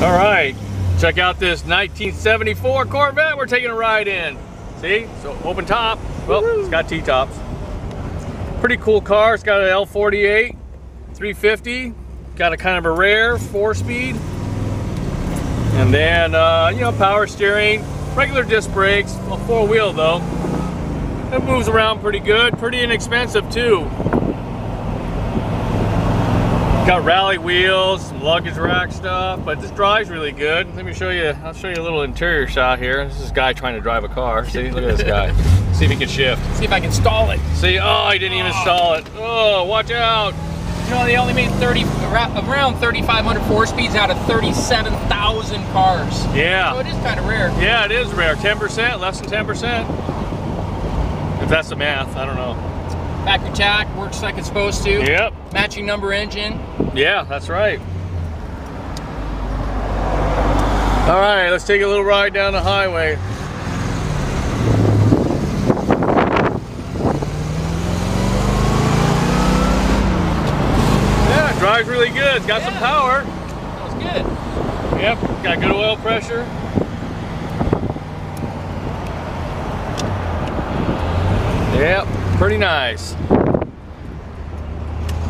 All right, check out this 1974 Corvette we're taking a ride in. See, so open top. Well, it's got T-tops. Pretty cool car. It's got an L48 350. Got a kind of a rare 4-speed. And then, you know, power steering, regular disc brakes, a 4-wheel though. It moves around pretty good, pretty inexpensive too. Got rally wheels, some luggage rack stuff, but this drives really good. Let me show you, I'll show you a little interior shot here. This is this guy trying to drive a car. See, look at this guy. See if he can shift. See if I can stall it. See, oh, he didn't even stall it. Oh, watch out. You know, they only made around 3,500 4-speeds out of 37,000 cars. Yeah. So it is kind of rare. Yeah, it is rare. 10%, less than 10%. If that's the math, I don't know. Factory jack, works like it's supposed to. Yep. Matching number engine. Yeah, that's right. All right, let's take a little ride down the highway. Yeah, it drives really good. It's got some power. That was good. Yep, got good oil pressure. Yep, pretty nice.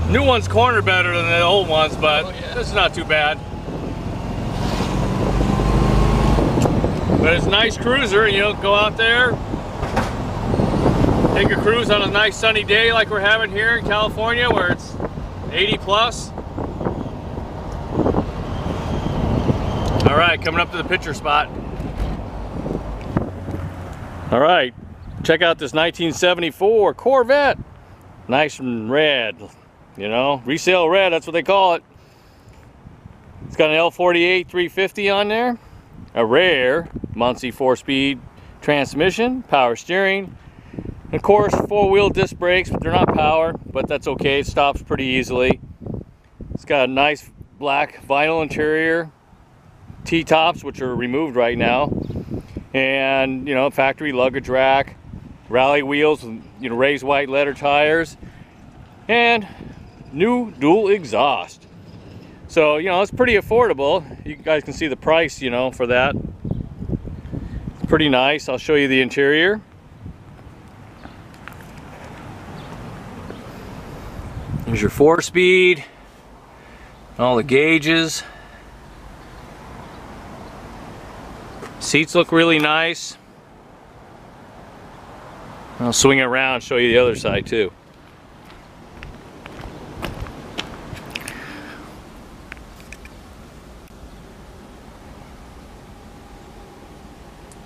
New one's corner better than the old ones, but this is not too bad. But it's a nice cruiser, you know, go out there, take a cruise on a nice sunny day like we're having here in California where it's 80 plus. All right, coming up to the picture spot. All right, check out this 1974 Corvette. Nice and red. You know, resale red, that's what they call it. It's got an L48 350 on there, a rare Muncie 4-speed transmission, power steering, and of course 4-wheel disc brakes, but they're not power, but that's okay, it stops pretty easily. It's got a nice black vinyl interior, T-tops, which are removed right now, and you know, factory luggage rack, rally wheels, you know, raised white leather tires, and new dual exhaust. So, you know, it's pretty affordable. You guys can see the price, you know, for that. It's pretty nice. I'll show you the interior. Here's your 4-speed, all the gauges. Seats look really nice. I'll swing it around and show you the other side too.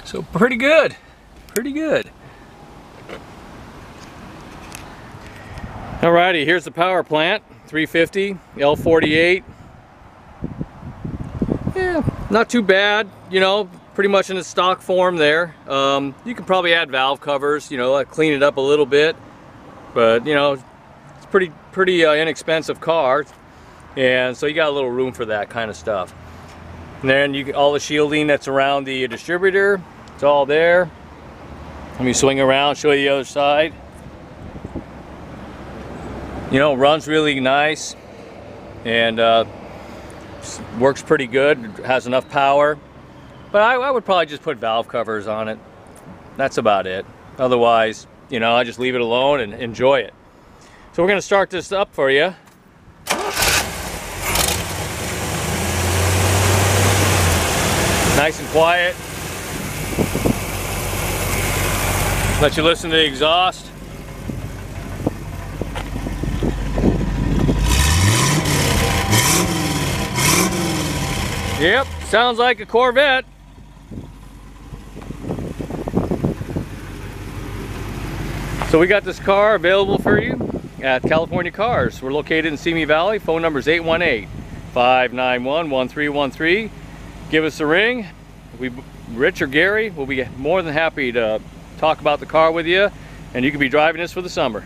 So pretty good, pretty good. Alrighty, here's the power plant, 350, L48. Yeah, not too bad, you know, pretty much in the stock form there. You can probably add valve covers, you know, clean it up a little bit, but you know, it's pretty inexpensive car, and so you got a little room for that kind of stuff. And then you get all the shielding that's around the distributor. It's all there. Let me swing around, show you the other side. You know, runs really nice and works pretty good. Has enough power. But I would probably just put valve covers on it. That's about it. Otherwise, you know, I just leave it alone and enjoy it. So we're going to start this up for you. Nice and quiet. Let you listen to the exhaust. Yep, sounds like a Corvette. So we got this car available for you at California Cars. We're located in Simi Valley. Phone number is 818-591-1313. Give us a ring. Rich or Gary will be more than happy to talk about the car with you, and you can be driving this for the summer.